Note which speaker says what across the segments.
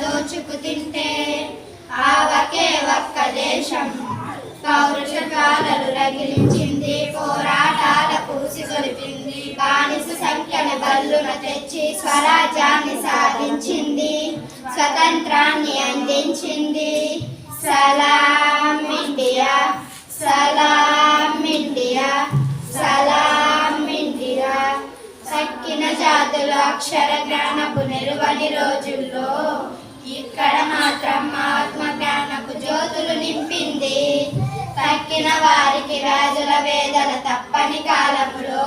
Speaker 1: దోచుకు తింటే ఆ ఒకే ఒక్క దేశం పౌరుషకాలను రగిలించింది, పోరాటాల పూసి కొలిపింది, బానిస సంఖ్యను బల్లున తెచ్చి స్వరాజ్యాన్ని సాధించింది, స్వతంత్రాన్ని అందించింది. సలాం ఇండియా, సలాం ఇండియా, సలాం ఇండియా. తక్కిన జాతులు అక్షర జ్ఞానపు నిలువని రోజుల్లో ఇక్కడ మాత్రం ఆత్మ జ్ఞానపు జ్యోతులు నింపింది. తక్కిన వారికి రాజుల వేదన తప్పని కాలంలో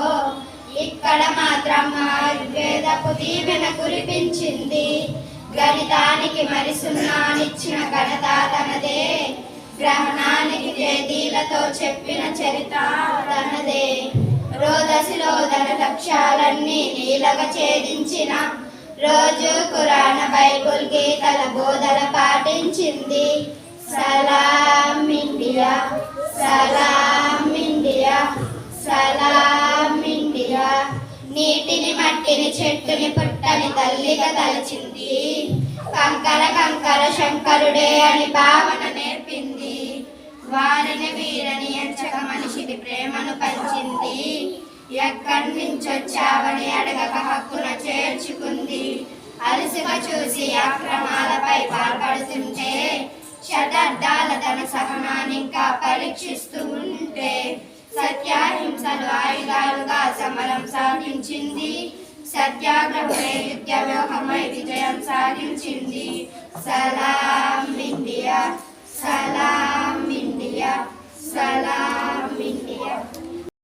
Speaker 1: ఇక్కడ మాత్రం ఆయుర్వేదపు దీవెన కురిపించింది. గణితానికి మరి సున్నానిచ్చిన ఘనత తనదే, గ్రహణానికి తేదీలతో చెప్పిన చరిత్ర తనదే. రోదసిలో తన లక్ష్యాలన్నీ నీలగా ఛేదించిన రోజు ఖురాన్ బైబుల్ గీతల బోధన పాటించింది. సలాం ఇండియా, సలాం ఇండియా, సలాం ఇండియా. నీటిని మట్టిని చెట్టుని పుట్టని తల్లిగా తలచింది, కంకర కంకర శంకరుడే అని భావన నేర్పింది. వారిని వీరని ఎంచక మనిషిని ప్రేమను పంచింది. ఎక్కడి నుంచొచ్చావని అడగక హక్కున చేర్చుకుంది. అలసిగా చూసి అక్రమాలపై పాల్పడుతుంటే, శతాబ్దాల తన సహనాన్ని ఇంకా పరీక్షిస్తూ ఉంటే, సత్యాహింసలు ఆయుధాలుగా సమరం సాగించింది. సత్యాగ్రహమే యుద్ధ వ్యూహమై విజయం సాధించింది. సలాం ఇండియా, సలాం ఇండియా, సలాం.